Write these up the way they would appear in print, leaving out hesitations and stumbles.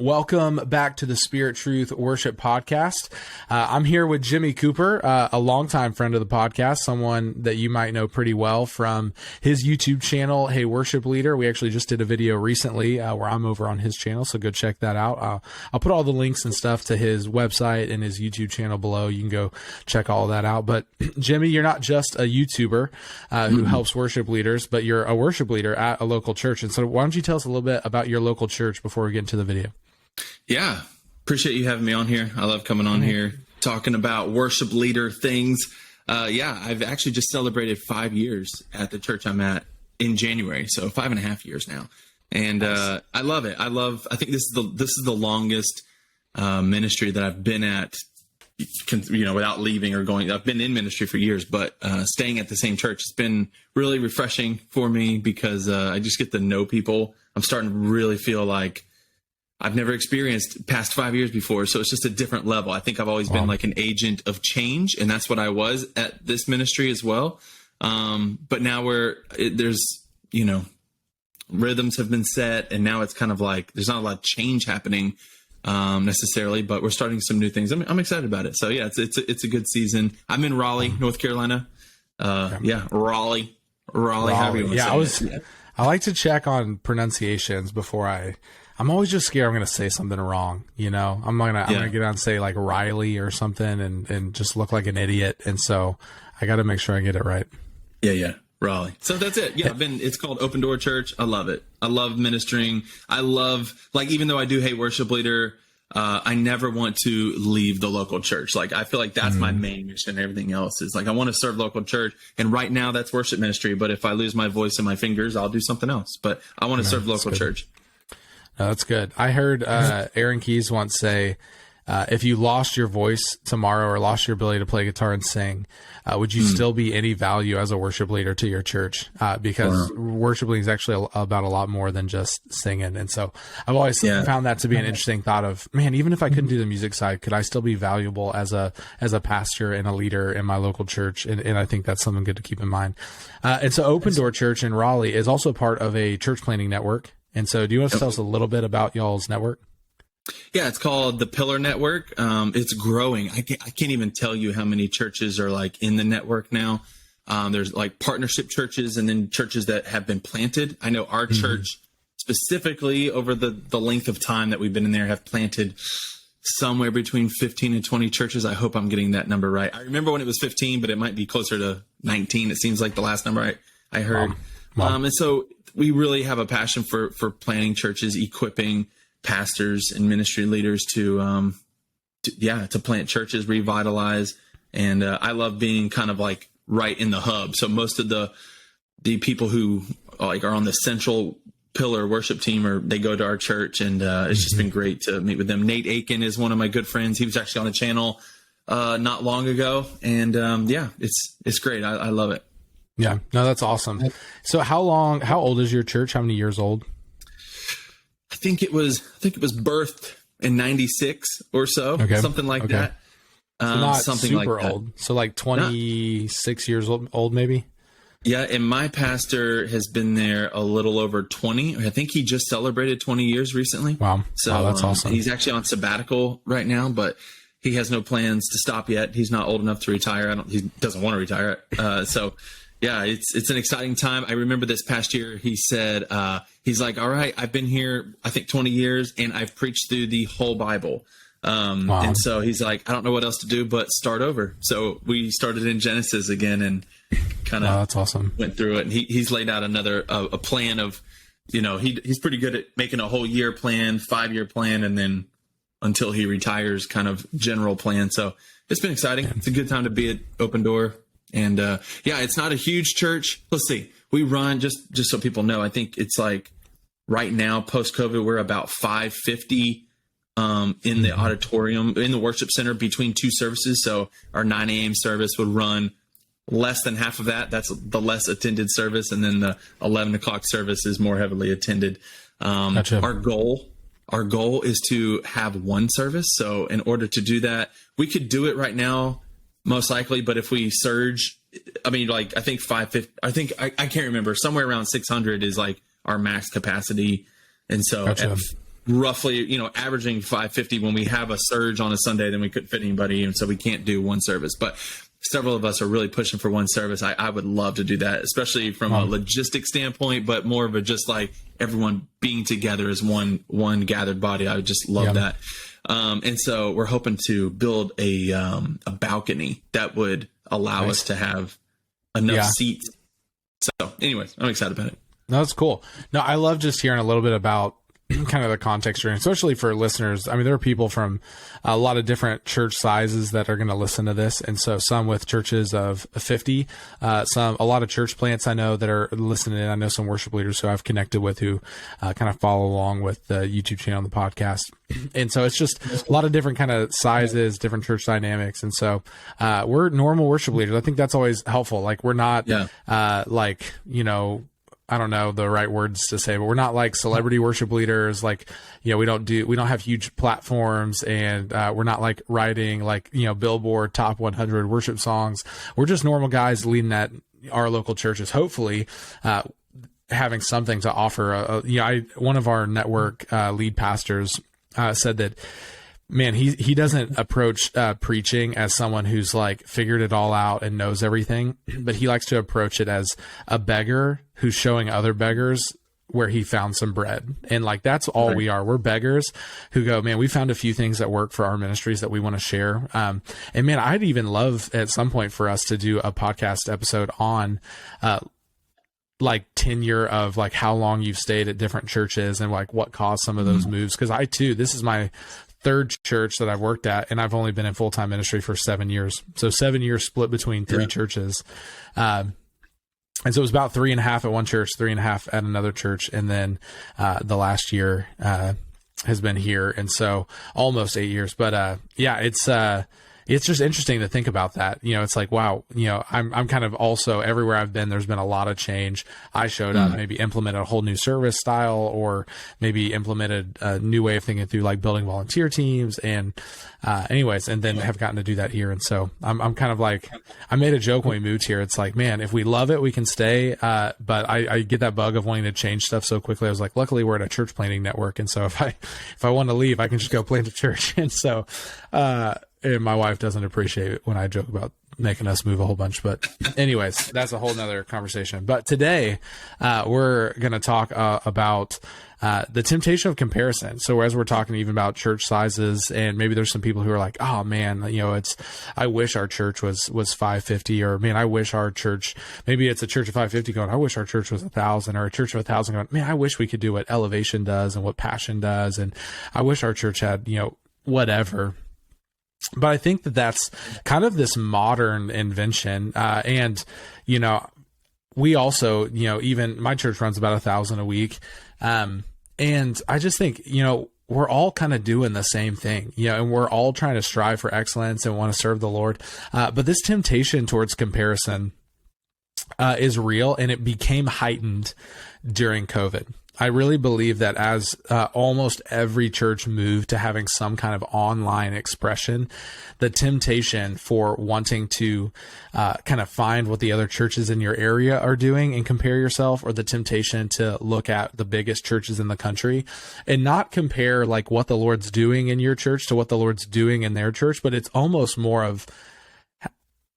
Welcome back to the Spirit Truth Worship Podcast. I'm here with Jimmy Cooper, a longtime friend of the podcast, someone that you might know pretty well from his YouTube channel, Hey Worship Leader. We actually just did a video recently where I'm over on his channel, so go check that out. I'll put all the links and stuff to his website and his YouTube channel below. You can go check all that out. But Jimmy, you're not just a YouTuber who helps worship leaders, but you're a worship leader at a local church. And so why don't you tell us a little bit about your local church before we get into the video? Yeah. Appreciate you having me on here. I love coming on here, talking about worship leader things. I've actually just celebrated 5 years at the church I'm at in January. So 5.5 years now. And, nice. I love it. I think this is the longest, ministry that I've been at, without leaving or going. I've been in ministry for years, but, staying at the same church has been really refreshing for me because, I just get to know people. I'm starting to really feel like I've never experienced past 5 years before. So it's just a different level. I think I've always been like an agent of change, and that's what I was at this ministry as well. But now there's rhythms have been set, and now it's kind of like, there's not a lot of change happening, necessarily, but we're starting some new things. I'm excited about it. So yeah, it's a good season. I'm in Raleigh, North Carolina. Raleigh. However you want to say it. I like to check on pronunciations before I'm always just scared I'm going to say something wrong. I'm going to get on and say like Riley or something and just look like an idiot. And so I got to make sure I get it right. Yeah. Raleigh. So that's it. Yeah. It's called Open Door Church. I love it. I love ministering. I love, even though I do hate worship leader, I never want to leave the local church. I feel like that's my main mission. Everything else is I want to serve local church. And right now that's worship ministry. But if I lose my voice and my fingers, I'll do something else. But I want to serve local church. No, that's good. I heard Aaron Keyes once say, if you lost your voice tomorrow or lost your ability to play guitar and sing, would you still be any value as a worship leader to your church? Because worship leading is actually about a lot more than just singing. And so I've always found that to be an interesting thought of, man, even if I couldn't do the music side, could I still be valuable as a pastor and a leader in my local church? And I think that's something good to keep in mind. And so Open Door Church in Raleigh is also part of a church planting network. And so do you want to tell us a little bit about y'all's network? Yeah, it's called the Pillar Network. It's growing. I can't even tell you how many churches are in the network now. There's partnership churches and then churches that have been planted. I know our church specifically over the length of time that we've been in there have planted somewhere between 15 and 20 churches. I hope I'm getting that number right. I remember when it was 15, but it might be closer to 19. It seems like the last number I heard. Wow. And so we really have a passion for planting churches, equipping pastors and ministry leaders to plant churches, revitalize. And I love being kind of right in the hub. So most of the people who are on the central pillar worship team they go to our church, and it's just been great to meet with them. Nate Aiken is one of my good friends. He was actually on the channel not long ago, and it's great. I love it. Yeah, no, that's awesome. So how old is your church? How many years old? I think it was birthed in 96 or so, something like that. So not something super old. So 26 years old, maybe. Yeah. And my pastor has been there a little over 20. I think he just celebrated 20 years recently. Wow. So that's awesome. He's actually on sabbatical right now, but he has no plans to stop yet. He's not old enough to retire. He doesn't want to retire. Yeah, it's an exciting time. I remember this past year, he said, he's like, all right, I've been here, I think 20 years, and I've preached through the whole Bible. Wow. And so he's like, I don't know what else to do but start over. So we started in Genesis again and kind of that's awesome. Went through it. And he's laid out a plan of, he's pretty good at making a whole year plan, 5-year plan, and then until he retires kind of general plan. So it's been exciting. It's a good time to be at Open Door. And it's not a huge church. Let's see. We run, just so people know, I think it's right now, post-COVID, we're about 550 in the auditorium, in the worship center between two services. So our 9 a.m. service would run less than half of that. That's the less attended service. And then the 11 o'clock service is more heavily attended. Gotcha. Our goal is to have one service. So in order to do that, we could do it right now, most likely, but if we surge, I think 550, I can't remember, somewhere around 600 is our max capacity. And so Gotcha. roughly, averaging 550. When we have a surge on a Sunday, then we couldn't fit anybody, and so we can't do one service. But several of us are really pushing for one service. I would love to do that, especially from a logistic standpoint, but more of a just like everyone being together as one gathered body. I would just love that. And so we're hoping to build a balcony that would allow us to have enough seats. So anyways, I'm excited about it. No, that's cool. No, I love just hearing a little bit about kind of the context here, especially for listeners. I mean, there are people from a lot of different church sizes that are going to listen to this. And so some with churches of 50, a lot of church plants I know that are listening in. I know some worship leaders who I've connected with who kind of follow along with the YouTube channel and the podcast. And so it's just a lot of different kind of sizes, different church dynamics. And so we're normal worship leaders. I think that's always helpful. Like we're not I don't know the right words to say, but we're not like celebrity worship leaders. Like, we don't have huge platforms, and we're not like writing like, Billboard top 100 worship songs. We're just normal guys leading at our local churches, hopefully, having something to offer. One of our network lead pastors said that, man, he doesn't approach preaching as someone who's like figured it all out and knows everything, but he likes to approach it as a beggar who's showing other beggars where he found some bread. And like, that's all we are. We're beggars who go, man, we found a few things that work for our ministries that we want to share. And man, I'd even love at some point for us to do a podcast episode on, like tenure of like how long you've stayed at different churches and like what caused some of those moves. Cause this is my third church that I've worked at, and I've only been in full-time ministry for 7 years. So 7 years split between three churches. And so it was about 3.5 at one church, 3.5 at another church. And then, the last year, has been here. And so almost 8 years, but, it's just interesting to think about that. It's like, wow, I'm kind of also everywhere I've been, there's been a lot of change. I showed up, maybe implemented a whole new service style, or maybe implemented a new way of thinking through like building volunteer teams. And, and then have gotten to do that here. And so I'm kind of like, I made a joke when we moved here. It's like, man, if we love it, we can stay. But I get that bug of wanting to change stuff so quickly. I was like, luckily we're at a church planting network. And so if I want to leave, I can just go plant a church. And so, and my wife doesn't appreciate it when I joke about making us move a whole bunch. But anyways, that's a whole nother conversation. But today, we're going to talk about the temptation of comparison. So as we're talking even about church sizes, and maybe there's some people who are like, oh man, I wish our church was 550, or man, I wish our church, maybe it's a church of 550 going, I wish our church was 1,000, or a church of 1,000 going, man, I wish we could do what Elevation does and what Passion does. And I wish our church had, whatever. But I think that's kind of this modern invention. We also, even my church runs about 1,000 a week. And I just think, we're all kind of doing the same thing, and we're all trying to strive for excellence and want to serve the Lord. But this temptation towards comparison is real, and it became heightened during COVID. I really believe that as almost every church moved to having some kind of online expression, the temptation for wanting to kind of find what the other churches in your area are doing and compare yourself, or the temptation to look at the biggest churches in the country and not compare like what the Lord's doing in your church to what the Lord's doing in their church, but it's almost more of,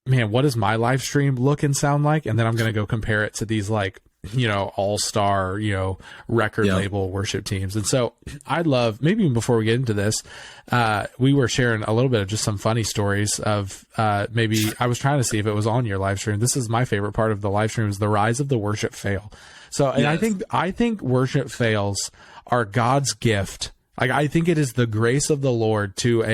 man, what does my live stream look and sound like? And then I'm going to go compare it to these like, all-star, record label worship teams. And so I'd love, maybe even before we get into this, we were sharing a little bit of just some funny stories of, maybe I was trying to see if it was on your live stream. This is my favorite part of the live stream, is the rise of the worship fail. So, and I think worship fails are God's gift. Like, I think it is the grace of the Lord to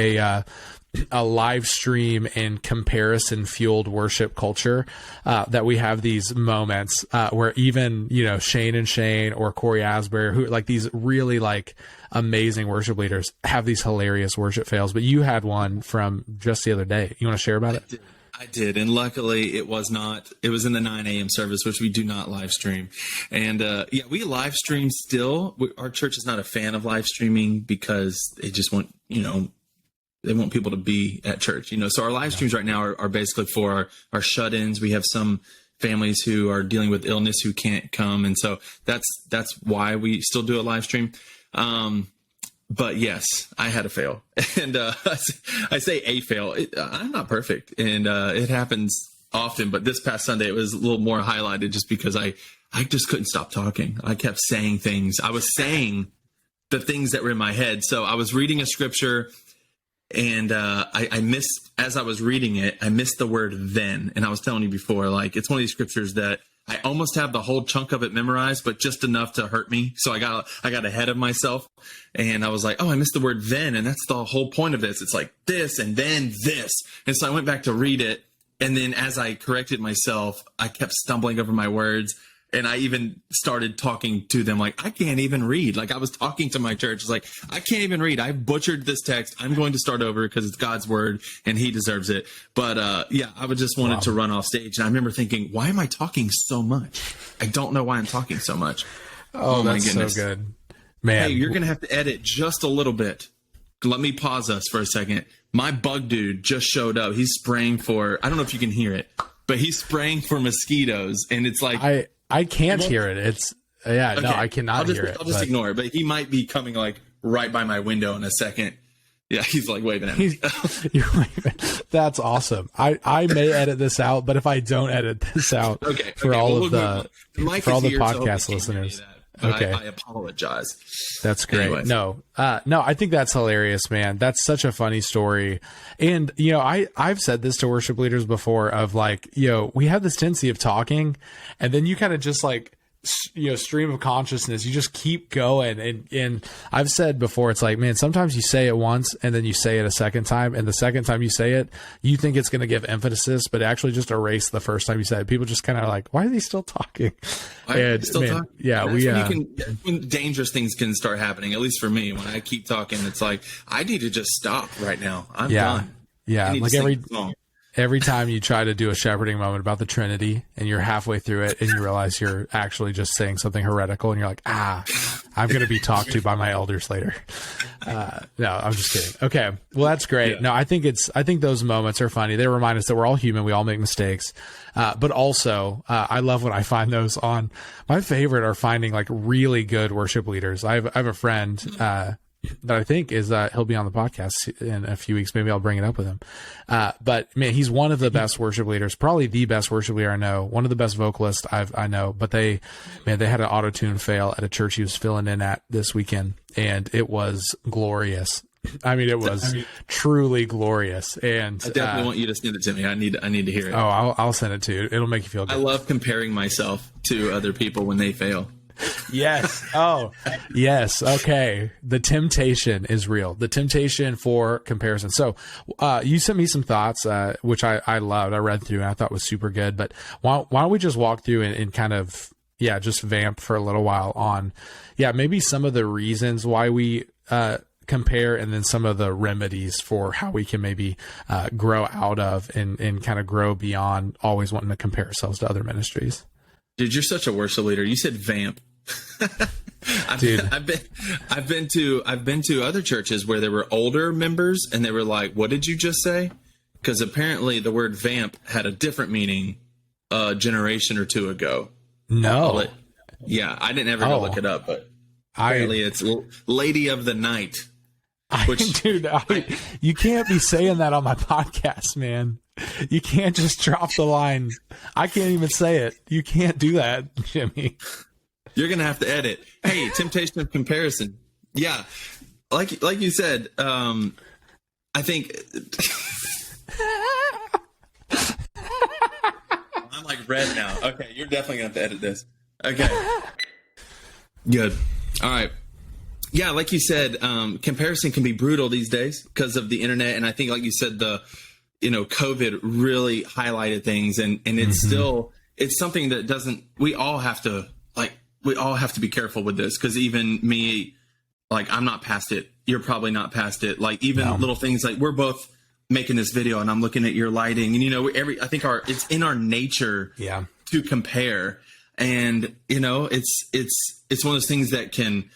a live stream and comparison fueled worship culture, that we have these moments, where even, Shane and Shane or Corey Asbury, who like these really like amazing worship leaders, have these hilarious worship fails. But you had one from just the other day. You want to share about it? I did. And luckily it was in the 9 a.m. service, which we do not live stream. And we live stream still. Our church is not a fan of live streaming because they just want, they want people to be at church, so our live streams right now are basically for our shut-ins. We have some families who are dealing with illness who can't come. And so that's why we still do a live stream. But yes, I had a fail, and I say a fail. I'm not perfect, and it happens often. But this past Sunday, it was a little more highlighted just because I just couldn't stop talking. I kept saying things. I was saying the things that were in my head. So I was reading a scripture, and I missed, as I was reading it, I missed the word then. And I was telling you before, like, it's one of these scriptures that I almost have the whole chunk of it memorized, but just enough to hurt me. So I got ahead of myself, and I was like, oh, I missed the word then. And that's the whole point of this. It's like this and then this. And so I went back to read it. And then as I corrected myself, I kept stumbling over my words. And I even started talking to them like, I can't even read. Like, I was talking to my church. It's like, I can't even read. I butchered this text. I'm going to start over because it's God's word and he deserves it. But yeah, I would just wanted to run off stage. And I remember thinking, why am I talking so much? I don't know why I'm talking so much. Oh my goodness. So good. Man. Hey, you're going to have to edit just a little bit. Let me pause us for a second. My bug dude just showed up. He's spraying for, I don't know if you can hear it, but he's spraying for mosquitoes. And it's like, I can't hear it. It's okay. No, I cannot hear it. I'll just ignore it. But he might be coming like right by my window in a second. Yeah, he's like waving at me. You're waving. That's awesome. I may edit this out, but if I don't edit this out for all the podcast listeners. Okay. I apologize. That's great. Anyways. No, I think that's hilarious, man. That's such a funny story. And, you know, I've said this to worship leaders before of like, you know, we have this tendency of talking and then you kind of just like, you know, stream of consciousness, you just keep going. And I've said before, it's like, man, sometimes you say it once and then you say it a second time. And the second time you say it, you think it's going to give emphasis, but actually just erase the first time you said it. People just kind of like, why are they still talking? Talking? Yeah, when dangerous things can start happening. At least for me, when I keep talking, it's like, I need to just stop right now. I'm done. Yeah. Like every time you try to do a shepherding moment about the Trinity and you're halfway through it and you realize you're actually just saying something heretical and you're like, I'm going to be talked to by my elders later. No, I'm just kidding. Okay. Well, that's great. Yeah. No, I think those moments are funny. They remind us that we're all human. We all make mistakes. But also, I love when I find those on. My favorite are finding like really good worship leaders. I have a friend, that I think is he'll be on the podcast in a few weeks. Maybe I'll bring it up with him. But man, he's one of the best worship leaders, probably the best worship leader I know, one of the best vocalists I know. But they had an auto-tune fail at a church he was filling in at this weekend, and it was glorious. I mean, it was truly glorious. And I definitely want you to send it to me. I need to hear it. Oh, I'll send it to you. It'll make you feel good. I love comparing myself to other people when they fail. Yes. Oh, yes. Okay. The temptation is real. The temptation for comparison. So, you sent me some thoughts, which I loved. I read through and I thought was super good. But why don't we just walk through and kind of, just vamp for a little while on, maybe some of the reasons why we, compare, and then some of the remedies for how we can maybe, grow out of and kind of grow beyond always wanting to compare ourselves to other ministries. Dude, you're such a worship leader. You said vamp. Dude, I've been to other churches where there were older members and they were like, "What did you just say?" Because apparently the word vamp had a different meaning a generation or two ago. No. I didn't ever go look it up, but apparently it's Lady of the Night. You can't be saying that on my podcast, man. You can't just drop the line. I can't even say it. You can't do that, Jimmy. You're going to have to edit. Hey, temptation of comparison. Yeah. Like you said, I think I'm like red now. Okay. You're definitely going to have to edit this. Okay. Good. All right. Yeah. Like you said, comparison can be brutal these days because of the internet. And I think, like you said, COVID really highlighted things, and it's still, it's something that we all have to be careful with this, because even me, like, I'm not past it. You're probably not past it. Like, even little things like we're both making this video and I'm looking at your lighting, and I think it's in our nature to compare. And, it's one of those things that can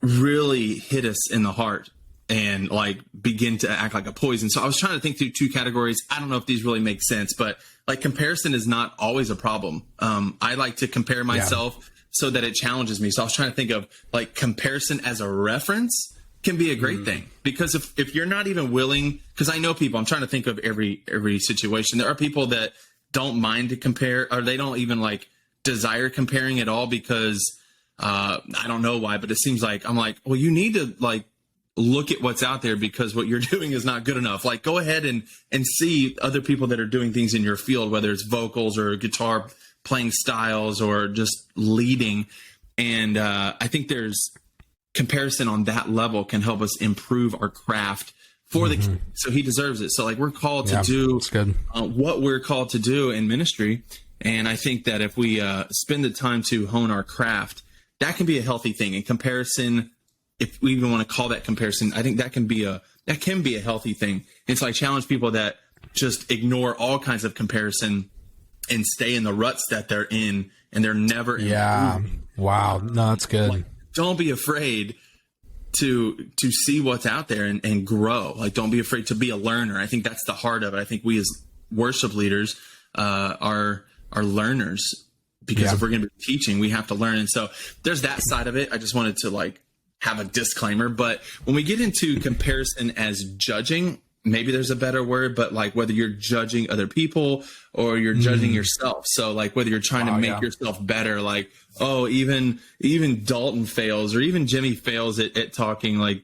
really hit us in the heart and like begin to act like a poison. So I was trying to think through two categories. I don't know if these really make sense, but like comparison is not always a problem. I like to compare myself so that it challenges me. So I was trying to think of like comparison as a reference can be a great thing, because if you're not even willing, because I know people, I'm trying to think of every situation. There are people that don't mind to compare, or they don't even like desire comparing at all, because I don't know why, but it seems like I'm like, well, you need to like look at what's out there, because what you're doing is not good enough. Like, go ahead and see other people that are doing things in your field, whether it's vocals or guitar playing styles or just leading. And I think there's comparison on that level can help us improve our craft for the kid. So he deserves it. So like, we're called to do what we're called to do in ministry. And I think that if we spend the time to hone our craft, that can be a healthy thing. And comparison, if we even want to call that comparison, I think that can be a healthy thing. And so I challenge people that just ignore all kinds of comparison and stay in the ruts that they're in, and they're never improving. Wow. No, that's good. Like, don't be afraid to see what's out there and grow. Like, don't be afraid to be a learner. I think that's the heart of it. I think we as worship leaders are learners, because if we're going to be teaching, we have to learn. And so there's that side of it. I just wanted to like have a disclaimer. But when we get into comparison as judging, maybe there's a better word, but like whether you're judging other people or you're judging yourself. So like whether you're trying to make yourself better, like, oh, even Dalton fails, or even Jimmy fails at talking, like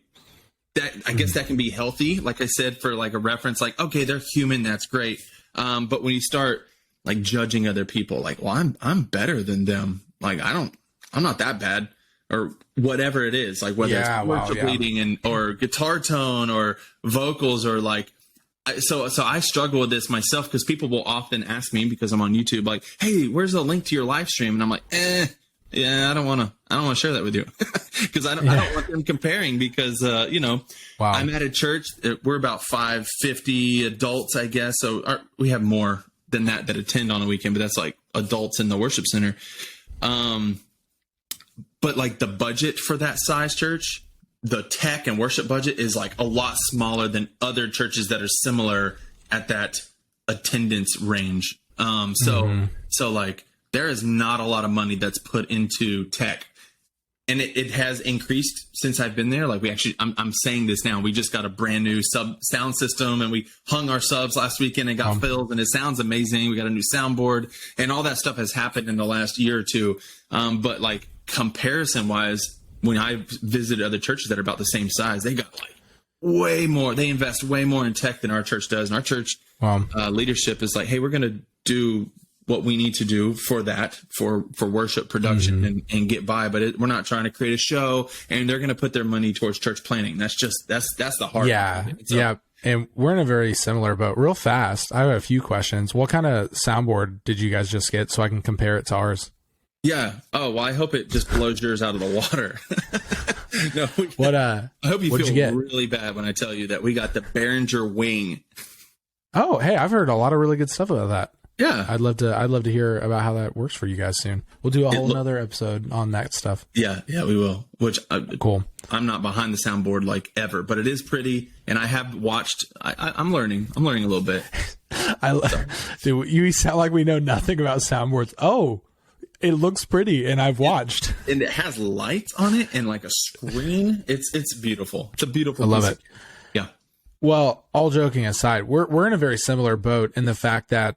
that. I guess that can be healthy. Like I said, for like a reference, like, okay, they're human. That's great. But when you start like judging other people, like, well, I'm better than them. Like, I'm not that bad, or whatever it is, like whether it's worship leading or guitar tone or vocals, or like, so I struggle with this myself, because people will often ask me, because I'm on YouTube, like, hey, where's the link to your live stream? And I'm like, yeah, I don't want to share that with you, because I don't want them comparing, because, I'm at a church. We're about 550 adults, I guess. So we have more than that attend on a weekend, but that's like adults in the worship center. But like the budget for that size church, the tech and worship budget is like a lot smaller than other churches that are similar at that attendance range. So like there is not a lot of money that's put into tech, and it has increased since I've been there. Like I'm saying this now, we just got a brand new sound system, and we hung our subs last weekend and got filled, and it sounds amazing. We got a new soundboard, and all that stuff has happened in the last year or two. But like, comparison wise, when I visited other churches that are about the same size, they got like way more. They invest way more in tech than our church does. And our church leadership is like, hey, we're going to do what we need to do for that, for worship production and get by. But we're not trying to create a show, and they're going to put their money towards church planning. That's the heart. Yeah. Of it. So, yeah. And we're in a very similar boat. Real fast, I have a few questions. What kind of soundboard did you guys just get, so I can compare it to ours? Yeah. Oh, well, I hope it just blows yours out of the water. No. I hope you feel really bad when I tell you that we got the Behringer Wing. Oh, hey, I've heard a lot of really good stuff about that. Yeah. I'd love to hear about how that works for you guys soon. We'll do a whole another episode on that stuff. Yeah, we will. Which cool. I'm not behind the soundboard like ever, but it is pretty, and I have watched. I'm learning. I'm learning a little bit. Dude, you sound like we know nothing about soundboards. Oh, it looks pretty, and I've watched. And it has lights on it and like a screen. It's beautiful. It's a beautiful. I love it. Yeah. Well, all joking aside, we're in a very similar boat in the fact that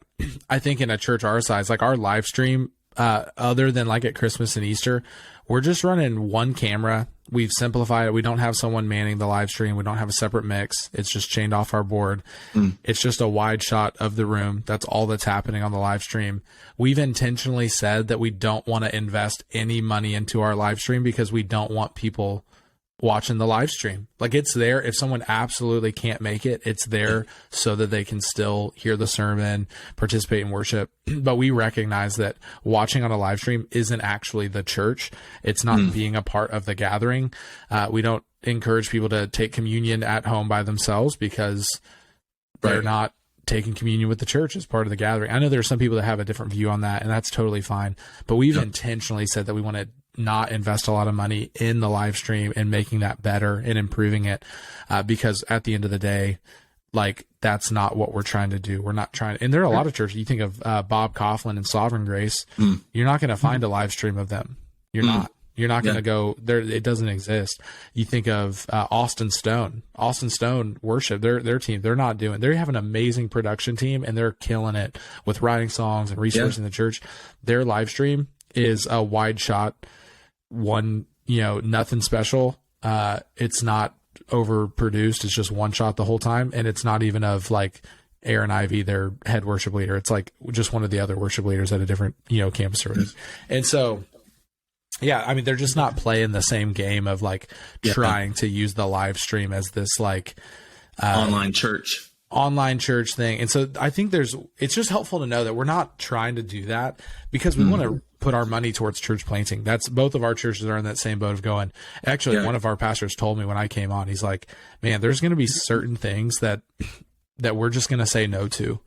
I think in a church our size, like our live stream, other than like at Christmas and Easter, we're just running one camera. We've simplified it. We don't have someone manning the live stream. We don't have a separate mix. It's just chained off our board. It's just a wide shot of the room. That's all that's happening on the live stream. We've intentionally said that we don't want to invest any money into our live stream because we don't want people watching the live stream. Like, it's there. If someone absolutely can't make it, it's there so that they can still hear the sermon, participate in worship. But we recognize that watching on a live stream isn't actually the church. It's not being a part of the gathering. We don't encourage people to take communion at home by themselves because they're not taking communion with the church as part of the gathering. I know there are some people that have a different view on that, and that's totally fine. But we've intentionally said that we want to not invest a lot of money in the live stream and making that better and improving it, because at the end of the day, like, that's not what we're trying to do. We're not trying to, and there are a lot of churches. You think of Bob Coughlin and Sovereign Grace, you're not going to find a live stream of them. You're not going to go there. It doesn't exist. You think of Austin Stone worship, their team. They have an amazing production team, and they're killing it with writing songs and resourcing the church. Their live stream is a wide shot, nothing special. It's not overproduced. It's just one shot the whole time. And it's not even of like Aaron Ivey, their head worship leader. It's like just one of the other worship leaders at a different, campus or whatever. And so, yeah, I mean, they're just not playing the same game of like trying to use the live stream as this like online church thing. And so I think it's just helpful to know that we're not trying to do that because we want to put our money towards church planting. That's both of our churches are in that same boat of going. Actually, one of our pastors told me when I came on, he's like, man, there's going to be certain things that we're just going to say no to.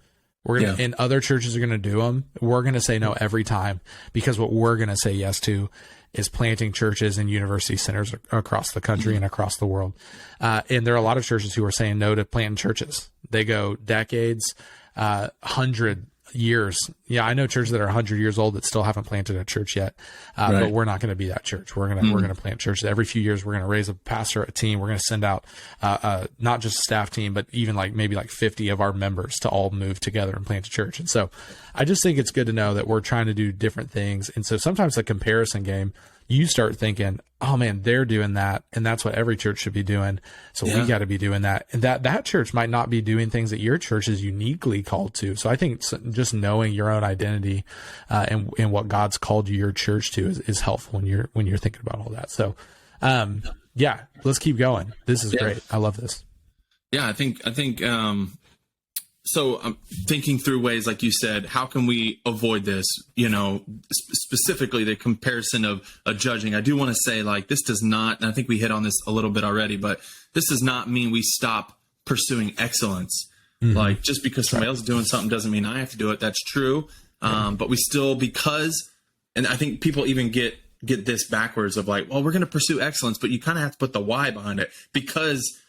We're going to, and other churches are going to do them. We're going to say no every time because what we're going to say yes to is planting churches and university centers across the country and across the world. And there are a lot of churches who are saying no to planting churches. They go decades, 100 years. Yeah, I know churches that are 100 years old that still haven't planted a church yet. But we're not going to be that church. We're going to plant churches. Every few years, we're going to raise a pastor, a team. We're going to send out not just a staff team, but even maybe 50 of our members to all move together and plant a church. And so I just think it's good to know that we're trying to do different things. And so sometimes the comparison game, you start thinking, oh man, they're doing that. And that's what every church should be doing. So we got to be doing that. And that church might not be doing things that your church is uniquely called to. So I think just knowing your own identity and what God's called your church to is helpful when you're thinking about all that. So let's keep going. This is great. I love this. Yeah, I think so I'm thinking through ways, like you said, how can we avoid this, specifically the comparison of judging. I do want to say this does not, and I think we hit on this a little bit already, but this does not mean we stop pursuing excellence. Like just because somebody else is doing something doesn't mean I have to do it. That's true. But we still, and I think people even get this backwards of we're going to pursue excellence, but you kind of have to put the why behind it because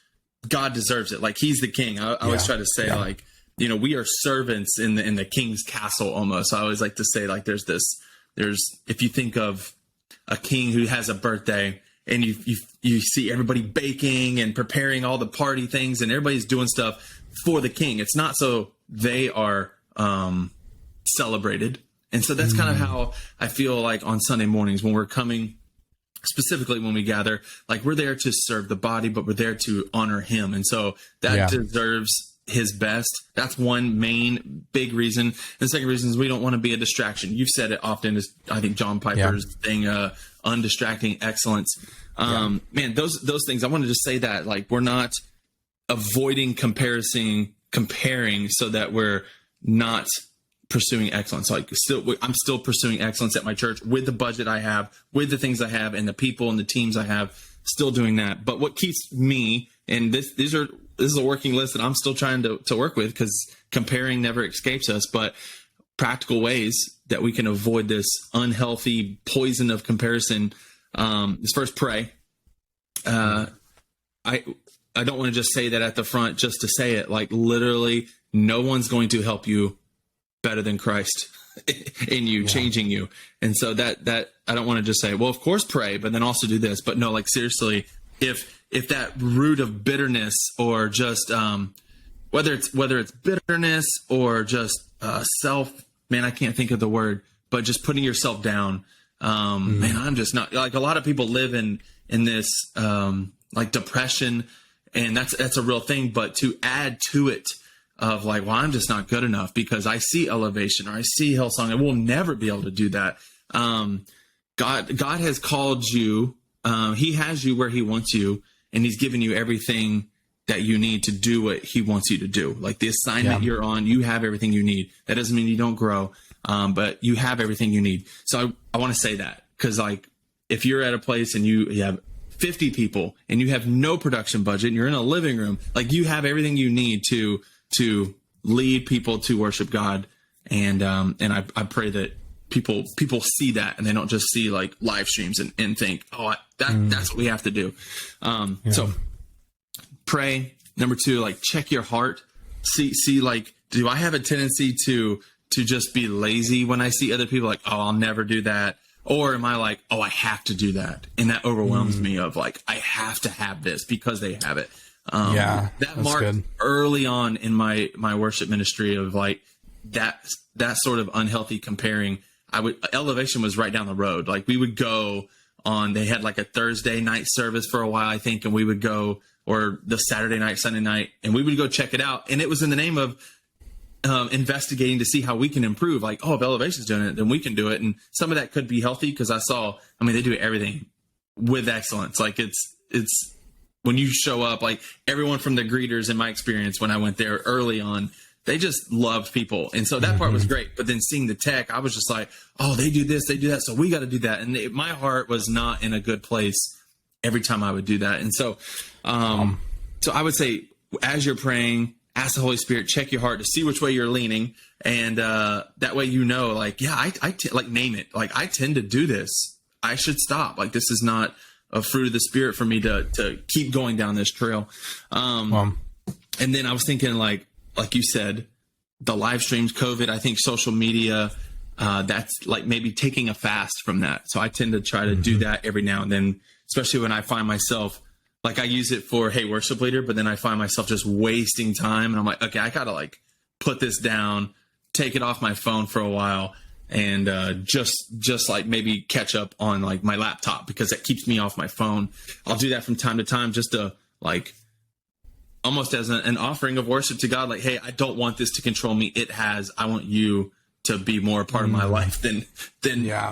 God deserves it. He's the king. I always try to say we are servants in the king's castle almost. I always like to say if you think of a king who has a birthday and you see everybody baking and preparing all the party things and everybody's doing stuff for the king. It's not so they are celebrated. And so that's kind of how I feel on Sunday mornings when we're coming, specifically when we gather, we're there to serve the body, but we're there to honor him. And so that deserves his best. That's one main big reason. And the second reason is we don't want to be a distraction. You've said it often, is I think John Piper's thing, undistracting excellence. Man, those things, I want to just say that we're not avoiding comparing so that we're not pursuing excellence. I'm still pursuing excellence at my church with the budget I have, with the things I have, and the people and the teams I have, still doing that. But what keeps me, and this is a working list that I'm still trying to work with because comparing never escapes us, but practical ways that we can avoid this unhealthy poison of comparison is first pray. I don't want to just say that at the front just to say it. Literally, no one's going to help you better than Christ in you, changing you. And so that I don't want to just say, well, of course pray, but then also do this. But no, seriously, if that root of bitterness or just whether it's bitterness or just man, I can't think of the word, but just putting yourself down. Man, I'm just not, a lot of people live in this depression, and that's a real thing. But to add to it of well, I'm just not good enough because I see Elevation or I see Hillsong, and we'll never be able to do that. God has called you. He has you where he wants you, and he's given you everything that you need to do what he wants you to do. The assignment you're on, you have everything you need. That doesn't mean you don't grow, but you have everything you need. So I want to say that because if you're at a place and you have 50 people and you have no production budget and you're in a living room, you have everything you need to lead people to worship God. And I pray that people see that and they don't just see live streams and think, that's what we have to do. So pray. Number two, check your heart. See, do I have a tendency to just be lazy when I see other people oh, I'll never do that. Or am I like, oh, I have to do that? And that overwhelms me of like, I have to have this because they have it. That marked good. Early on in my worship ministry of like that sort of unhealthy comparing. Elevation was right down the road. Like we would go on, they had like a Thursday night service for a while, I think. And we would go, or the Saturday night, Sunday night, and we would go check it out. And it was in the name of investigating to see how we can improve. Like, oh, if Elevation's doing it, then we can do it. And some of that could be healthy because they do everything with excellence. Like it's when you show up, like everyone from the greeters in my experience when I went there early on, they just loved people. And so that part was great. But then seeing the tech, I was just like, oh, they do this, they do that. So we got to do that. And my heart was not in a good place every time I would do that. And so, so I would say, as you're praying, ask the Holy Spirit, check your heart to see which way you're leaning. And that way, like, yeah, like name it. Like, I tend to do this. I should stop. Like, this is not a fruit of the Spirit for me to keep going down this trail. And then I was thinking, like you said, the live streams, COVID, I think social media, that's like maybe taking a fast from that. So I tend to try to do that every now and then, especially when I find myself, like I use it for, hey, worship leader, but then I find myself just wasting time. And I'm like, okay, I got to like put this down, take it off my phone for a while, and just like maybe catch up on like my laptop because that keeps me off my phone. I'll do that from time to time just to like almost as an offering of worship to God. Like, hey, I don't want this to control me. I want you to be more a part of my life than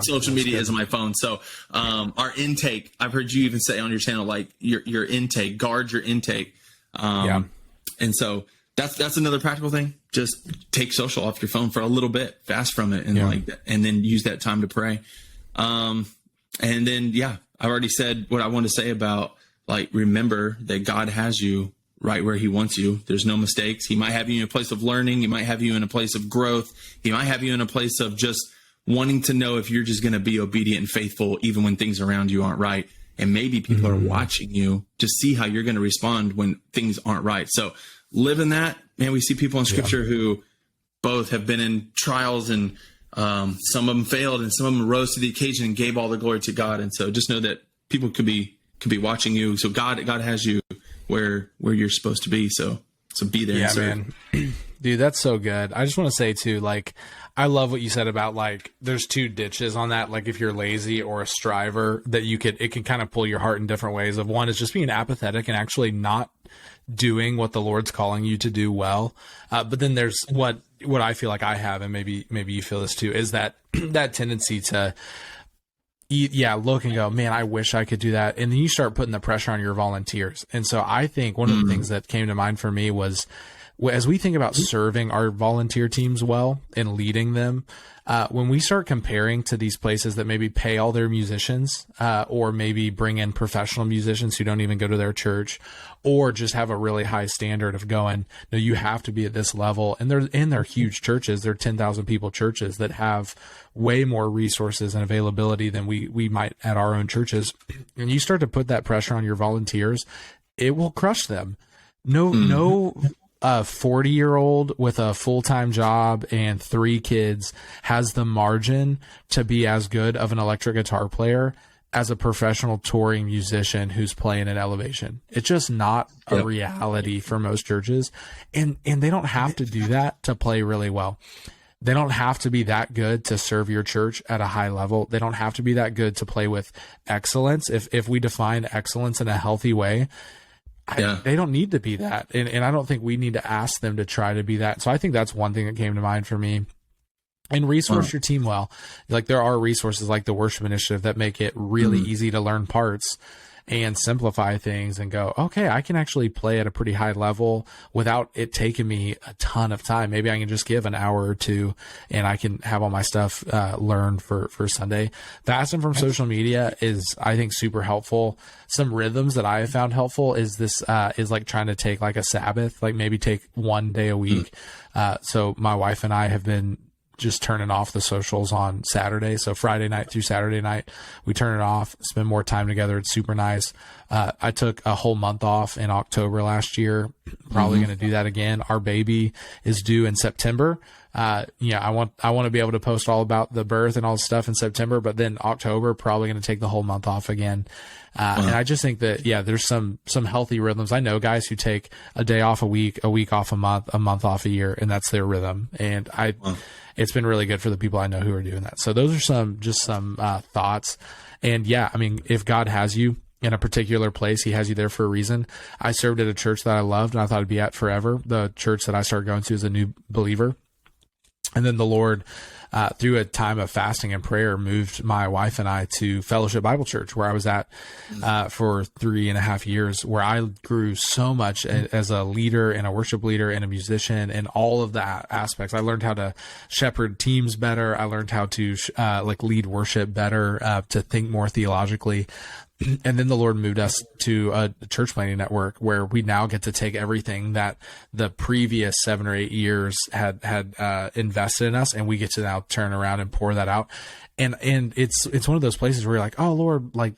social media is on my phone. So our intake, I've heard you even say on your channel, like your intake, guard your intake. And so that's another practical thing. Just take social off your phone for a little bit, fast from it, and and then use that time to pray. And then, I've already said what I want to say about like, remember that God has you right where he wants you. There's no mistakes. He might have you in a place of learning. He might have you in a place of growth. He might have you in a place of just wanting to know if you're just going to be obedient and faithful, even when things around you aren't right. And maybe people are watching you to see how you're going to respond when things aren't right. So live in that, man. We see people in scripture who both have been in trials, and some of them failed and some of them rose to the occasion and gave all the glory to God. And so just know that people could be watching you. So God has you where you're supposed to be. So be there. Yeah, man. Dude, that's so good. I just want to say too, like, I love what you said about like, there's two ditches on that. Like if you're lazy or a striver, that it can kind of pull your heart in different ways. Of one is just being apathetic and actually not doing what the Lord's calling you to do well. But then there's what I feel like I have, and maybe you feel this too, is that tendency to look and go, man, I wish I could do that. And then you start putting the pressure on your volunteers. And so I think one of the things that came to mind for me was, as we think about serving our volunteer teams well and leading them, when we start comparing to these places that maybe pay all their musicians, or maybe bring in professional musicians who don't even go to their church, or just have a really high standard of going, no, you have to be at this level. And they're huge churches. They're 10,000 people churches that have way more resources and availability than we might at our own churches. And you start to put that pressure on your volunteers, it will crush them. No, a 40-year-old with a full-time job and 3 kids has the margin to be as good of an electric guitar player as a professional touring musician who's playing at Elevation. It's just not a reality for most churches. And they don't have to do that to play really well. They don't have to be that good to serve your church at a high level. They don't have to be that good to play with excellence. If we define excellence in a healthy way, they don't need to be that. And I don't think we need to ask them to try to be that. So I think that's one thing that came to mind for me. And resource your team well. Like there are resources like the Worship Initiative that make it really easy to learn parts and simplify things and go, okay, I can actually play at a pretty high level without it taking me a ton of time. Maybe I can just give an hour or two and I can have all my stuff learned for Sunday. Fasting from social media is, I think, super helpful. Some rhythms that I have found helpful is this, is like trying to take like a Sabbath, like maybe take one day a week. So my wife and I have been just turning off the socials on Saturday. So Friday night through Saturday night, we turn it off, spend more time together. It's super nice. I took a whole month off in October last year. Probably going to do that again. Our baby is due in September. I want to be able to post all about the birth and all the stuff in September, but then October, probably going to take the whole month off again. And I just think that, there's some healthy rhythms. I know guys who take a day off a week off a month off a year, and that's their rhythm. And it's been really good for the people I know who are doing that. So those are some thoughts. And if God has you in a particular place, he has you there for a reason. I served at a church that I loved and I thought I'd be at forever. The church that I started going to as a new believer. And then the Lord, through a time of fasting and prayer, moved my wife and I to Fellowship Bible Church, where I was at for 3.5 years, where I grew so much as a leader and a worship leader and a musician and all of the aspects. I learned how to shepherd teams better. I learned how to lead worship better, to think more theologically. And then the Lord moved us to a church planting network where we now get to take everything that the previous 7 or 8 years had invested in us, and we get to now turn around and pour that out. And it's one of those places where you're like, oh Lord, like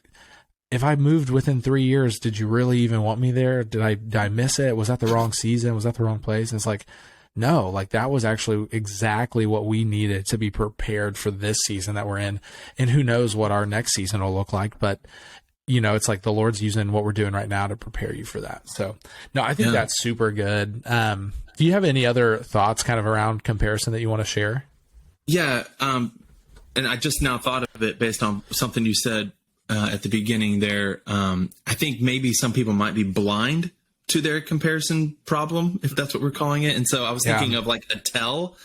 if I moved within 3 years, did you really even want me there? Did I miss it? Was that the wrong season? Was that the wrong place? And it's like, no, like that was actually exactly what we needed to be prepared for this season that we're in. And who knows what our next season will look like, but it's like the Lord's using what we're doing right now to prepare you for that. So no, I think that's super good. Do you have any other thoughts kind of around comparison that you want to share? Yeah. And I just now thought of it based on something you said at the beginning there. I think maybe some people might be blind to their comparison problem, if that's what we're calling it. And so I was thinking of like a tell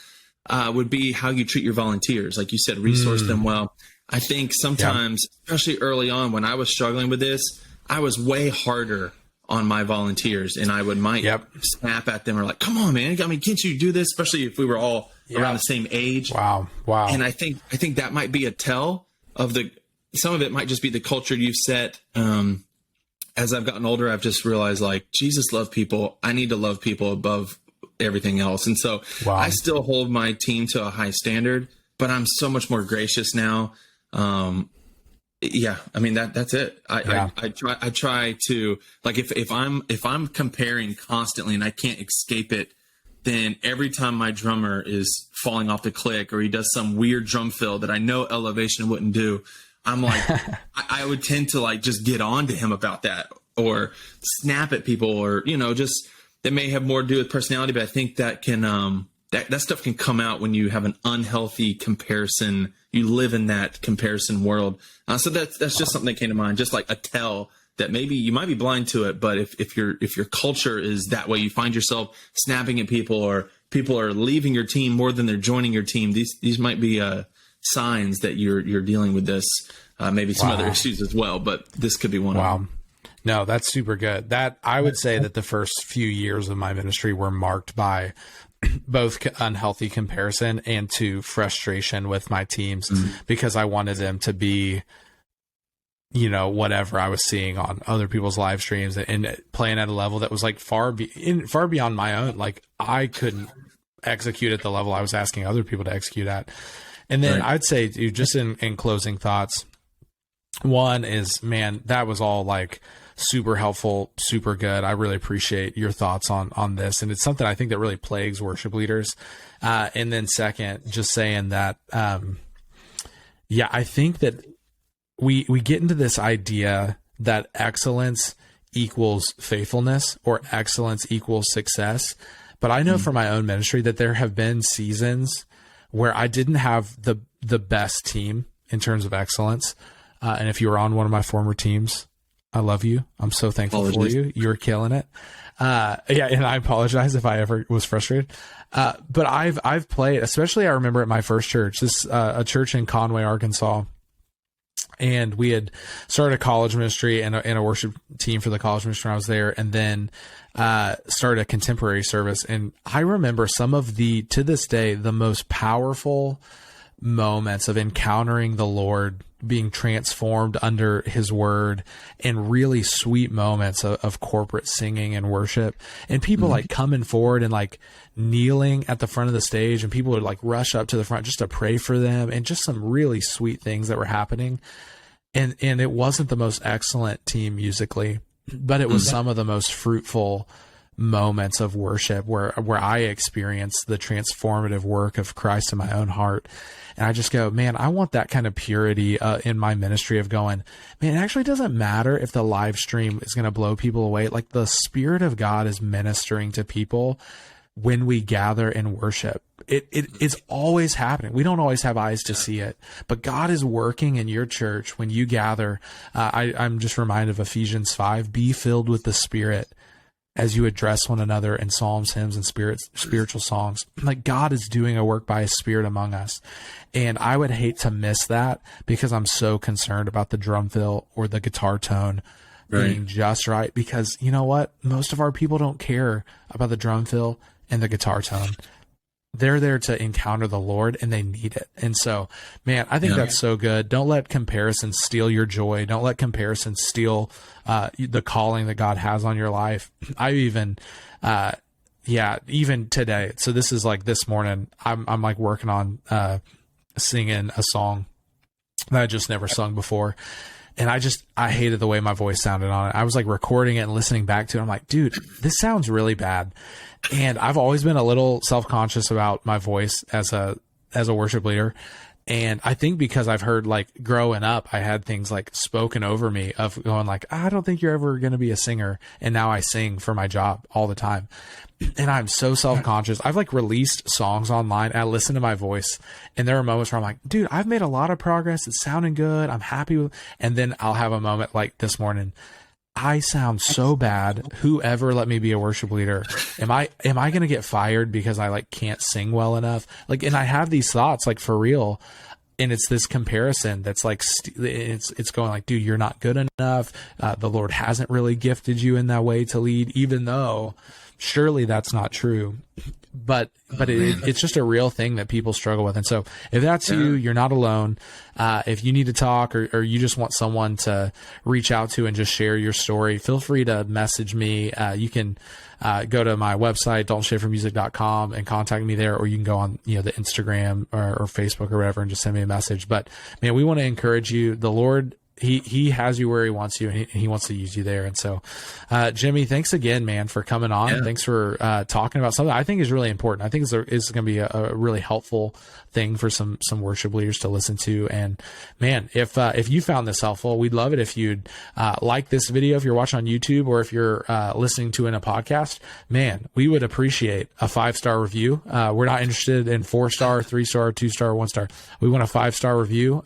would be how you treat your volunteers. Like you said, resource them well. I think sometimes, especially early on when I was struggling with this, I was way harder on my volunteers, and I might snap at them or like, come on, man. I mean, can't you do this? Especially if we were all around the same age. Wow. And I think that might be a tell of some of it might just be the culture you've set. As I've gotten older, I've just realized like Jesus loved people. I need to love people above everything else. And so I still hold my team to a high standard, but I'm so much more gracious now. I mean, that's it. I try to like, if I'm comparing constantly and I can't escape it, then every time my drummer is falling off the click or he does some weird drum fill that I know Elevation wouldn't do, I'm like, I would tend to like just get on to him about that or snap at people or, just that may have more to do with personality, but I think that can, that stuff can come out when you have an unhealthy comparison. You live in that comparison world. So that's just something that came to mind, just like a tell that maybe you might be blind to it, but if your culture is that way, you find yourself snapping at people or people are leaving your team more than they're joining your team. These might be signs that you're dealing with this, maybe some other issues as well, but this could be one of them. No, that's super good. That I would say that the first few years of my ministry were marked by both unhealthy comparison and to frustration with my teams because I wanted them to be, whatever I was seeing on other people's live streams and playing at a level that was like far beyond my own. Like I couldn't execute at the level I was asking other people to execute at. And then I'd say, dude, just in closing thoughts, one is, man, that was all like super helpful, super good. I really appreciate your thoughts on this. And it's something I think that really plagues worship leaders. And then second, just saying that, I think that we get into this idea that excellence equals faithfulness or excellence equals success. But I know from my own ministry that there have been seasons where I didn't have the best team in terms of excellence. And if you were on one of my former teams, I love you. I'm so thankful for you. You're killing it. And I apologize if I ever was frustrated. But I've played, especially I remember at my first church, a church in Conway, Arkansas. And we had started a college ministry and a worship team for the college ministry when I was there, and then started a contemporary service. And I remember some of to this day, the most powerful moments of encountering the Lord, being transformed under his word, and really sweet moments of corporate singing and worship, and people like coming forward and like kneeling at the front of the stage, and people would like rush up to the front just to pray for them, and just some really sweet things that were happening. and it wasn't the most excellent team musically, but it was some of the most fruitful moments of worship where I experienced the transformative work of Christ in my own heart. And I just go, man, I want that kind of purity in my ministry of going, man, it actually doesn't matter if the live stream is going to blow people away. Like, the Spirit of God is ministering to people when we gather and worship. It's always happening. We don't always have eyes to see it, but God is working in your church when you gather. I'm just reminded of Ephesians 5, be filled with the Spirit as you address one another in psalms, hymns, and spiritual songs. Like, God is doing a work by His Spirit among us. And I would hate to miss that because I'm so concerned about the drum fill or the guitar tone being just right. Because you know what? Most of our people don't care about the drum fill and the guitar tone. They're there to encounter the Lord, and they need it. And so, man, I think that's so good. Don't let comparison steal your joy. Don't let comparison steal the calling that God has on your life. I even, even today. So this is like this morning, I'm like working on singing a song that I just never sung before. And I hated the way my voice sounded on it. I was like recording it and listening back to it. I'm like, dude, this sounds really bad. And I've always been a little self-conscious about my voice as a worship leader. And I think because I've heard, like, growing up, I had things like spoken over me of going like, I don't think you're ever going to be a singer. And now I sing for my job all the time. And I'm so self-conscious. I've like released songs online and I listen to my voice, and there are moments where I'm like, dude, I've made a lot of progress. It's sounding good. I'm happy with, and then I'll have a moment like this morning. I sound so bad. Whoever let me be a worship leader? Am I going to get fired because I like can't sing well enough? Like, and I have these thoughts like for real. And it's this comparison that's like, it's going like, dude, you're not good enough. The Lord hasn't really gifted you in that way to lead, even though surely that's not true. But it's just a real thing that people struggle with. And so if that's you, you're not alone. If you need to talk or you just want someone to reach out to and just share your story, feel free to message me. You can go to my website, daltonschaefermusic.com, and contact me there, or you can go on, the Instagram or Facebook or whatever and just send me a message. But man, we want to encourage you. The Lord, he has you where he wants you, and he wants to use you there. And so, Jimmy, thanks again, man, for coming on. Yeah. Thanks for talking about something I think is really important. I think it's going to be a really helpful thing for some worship leaders to listen to. And man, if you found this helpful, we'd love it if you'd like this video, if you're watching on YouTube, or if you're listening to in a podcast. Man, we would appreciate a 5-star review. We're not interested in 4-star, 3-star, 2-star, 1-star. We want a 5-star review,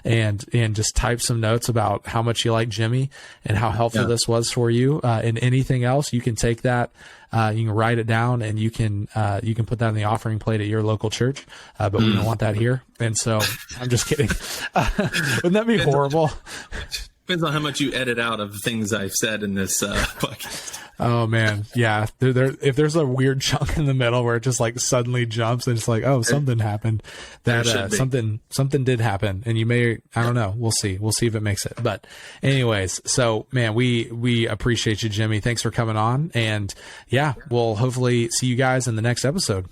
and just type some notes about how much you like Jimmy and how helpful this was for you. And anything else, you can take that. You can write it down, and you can put that in the offering plate at your local church. But we don't want that here. And so I'm just kidding. Wouldn't that be horrible? Depends on how much you edit out of things I've said in this podcast. Oh man. Yeah. If there's a weird chunk in the middle where it just like suddenly jumps and it's like, oh, something happened, that something did happen, and I don't know. We'll see if it makes it. But anyways, so man, we appreciate you, Jimmy. Thanks for coming on. And yeah, we'll hopefully see you guys in the next episode.